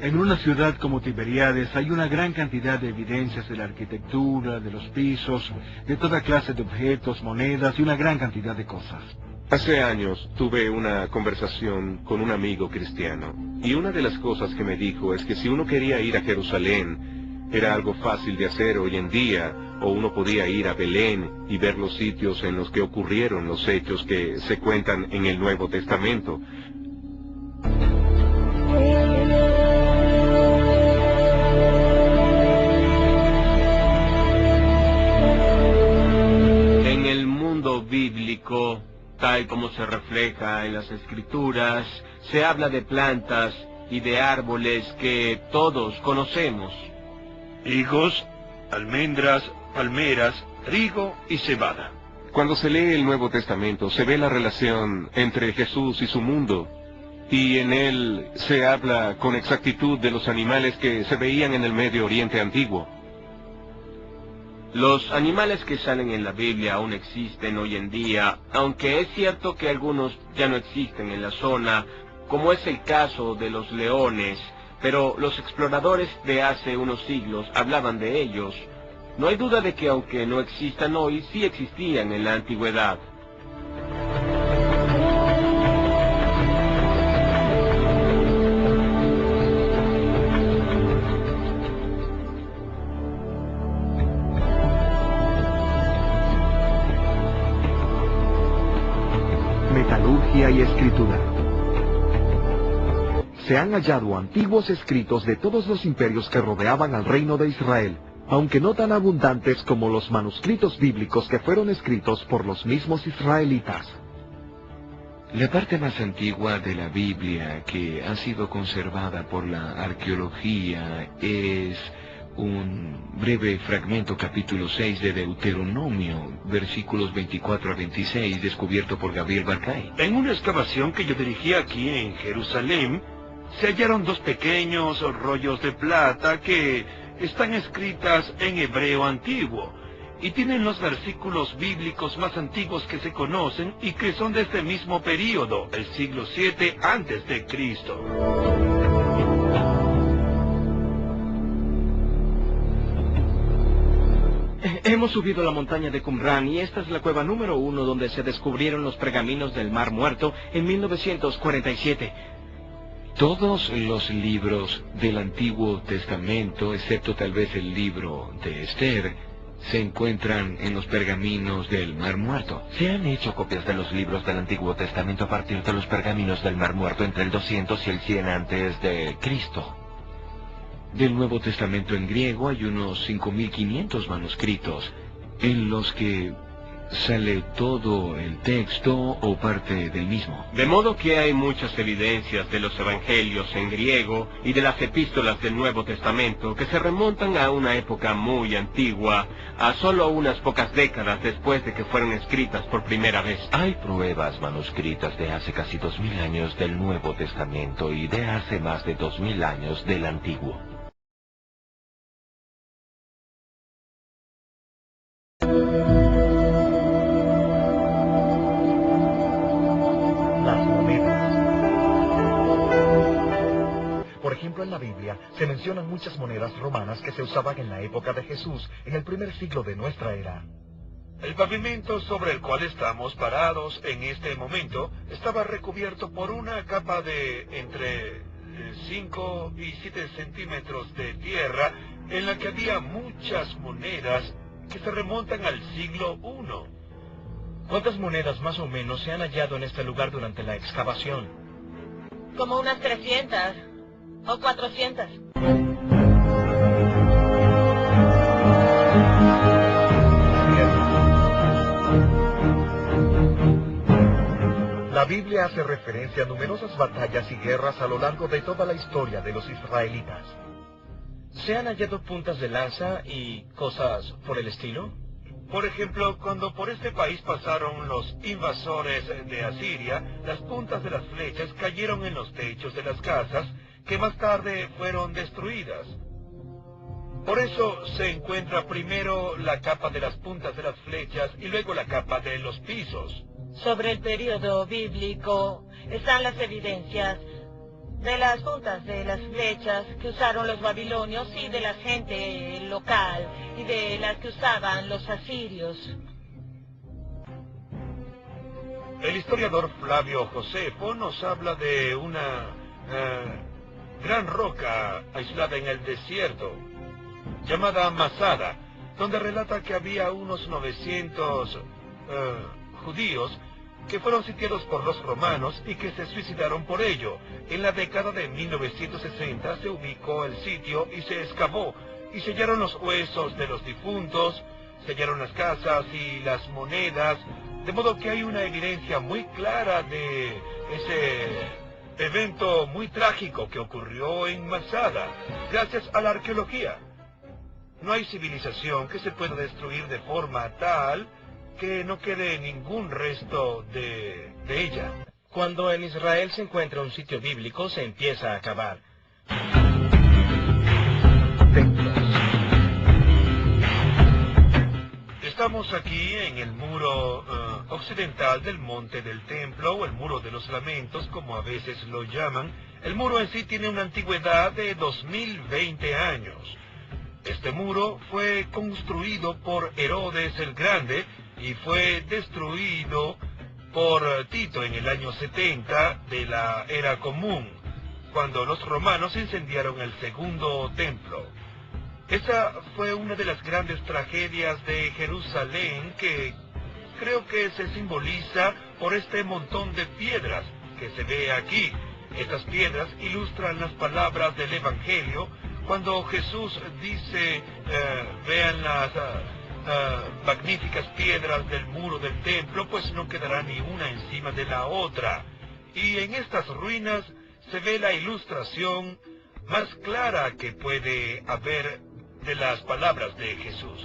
En una ciudad como Tiberíades hay una gran cantidad de evidencias de la arquitectura, de los pisos, de toda clase de objetos, monedas y una gran cantidad de cosas. Hace años tuve una conversación con un amigo cristiano, y una de las cosas que me dijo es que si uno quería ir a Jerusalén, era algo fácil de hacer hoy en día, o uno podía ir a Belén y ver los sitios en los que ocurrieron los hechos que se cuentan en el Nuevo Testamento. En el mundo bíblico, tal como se refleja en las Escrituras, se habla de plantas y de árboles que todos conocemos. Higos, almendras, palmeras, trigo y cebada. Cuando se lee el Nuevo Testamento, se ve la relación entre Jesús y su mundo, y en él se habla con exactitud de los animales que se veían en el Medio Oriente antiguo. Los animales que salen en la Biblia aún existen hoy en día, aunque es cierto que algunos ya no existen en la zona, como es el caso de los leones, pero los exploradores de hace unos siglos hablaban de ellos. No hay duda de que aunque no existan hoy, sí existían en la antigüedad. Metalurgia y escritura. Se han hallado antiguos escritos de todos los imperios que rodeaban al reino de Israel, aunque no tan abundantes como los manuscritos bíblicos que fueron escritos por los mismos israelitas. La parte más antigua de la Biblia que ha sido conservada por la arqueología es un breve fragmento, capítulo 6 de Deuteronomio, versículos 24 a 26, descubierto por Gabriel Barcay. En una excavación que yo dirigí aquí en Jerusalén, se hallaron dos pequeños rollos de plata que están escritas en hebreo antiguo y tienen los versículos bíblicos más antiguos que se conocen y que son de este mismo período, el siglo VII antes de Cristo. Hemos subido la montaña de Qumran y esta es la cueva número 1 donde se descubrieron los pergaminos del Mar Muerto en 1947. Todos los libros del Antiguo Testamento, excepto tal vez el libro de Esther, se encuentran en los pergaminos del Mar Muerto. Se han hecho copias de los libros del Antiguo Testamento a partir de los pergaminos del Mar Muerto entre el 200 y el 100 antes de Cristo. Del Nuevo Testamento en griego hay unos 5.500 manuscritos, en los que sale todo el texto o parte del mismo. De modo que hay muchas evidencias de los evangelios en griego y de las epístolas del Nuevo Testamento que se remontan a una época muy antigua, a solo unas pocas décadas después de que fueron escritas por primera vez. Hay pruebas manuscritas de hace casi 2000 años del Nuevo Testamento y de hace más de 2000 años del Antiguo. En la Biblia se mencionan muchas monedas romanas que se usaban en la época de Jesús, en el primer siglo de nuestra era. El pavimento sobre el cual estamos parados en este momento estaba recubierto por una capa de entre 5 y 7 centímetros de tierra en la que había muchas monedas que se remontan al siglo I. ¿Cuántas monedas más o menos se han hallado en este lugar durante la excavación? Como unas 300 o 400. La Biblia hace referencia a numerosas batallas y guerras a lo largo de toda la historia de los israelitas. ¿Se han hallado puntas de lanza y cosas por el estilo? Por ejemplo, cuando por este país pasaron los invasores de Asiria, las puntas de las flechas cayeron en los techos de las casas, que más tarde fueron destruidas. Por eso se encuentra primero la capa de las puntas de las flechas y luego la capa de los pisos. Sobre el periodo bíblico están las evidencias De las puntas de las flechas que usaron los babilonios y de la gente local y de las que usaban los asirios. El historiador Flavio Josefo nos habla de una gran roca aislada en el desierto, llamada Masada, donde relata que había unos 900 judíos que fueron sitiados por los romanos y que se suicidaron por ello. En la década de 1960 se ubicó el sitio y se excavó, y sellaron los huesos de los difuntos, sellaron las casas y las monedas, de modo que hay una evidencia muy clara de ese evento muy trágico que ocurrió en Masada, gracias a la arqueología. No hay civilización que se pueda destruir de forma tal que no quede ningún resto de ella. Cuando en Israel se encuentra un sitio bíblico, se empieza a cavar. Estamos aquí en el muro occidental del Monte del Templo, o el Muro de los Lamentos, como a veces lo llaman. El muro en sí tiene una antigüedad de 2020 años. Este muro fue construido por Herodes el Grande y fue destruido por Tito en el año 70 de la Era Común, cuando los romanos incendiaron el segundo templo. Esa fue una de las grandes tragedias de Jerusalén, que creo que se simboliza por este montón de piedras que se ve aquí. Estas piedras ilustran las palabras del Evangelio, cuando Jesús dice, vean las magníficas piedras del muro del templo, pues no quedará ni una encima de la otra. Y en estas ruinas se ve la ilustración más clara que puede haber de las palabras de Jesús.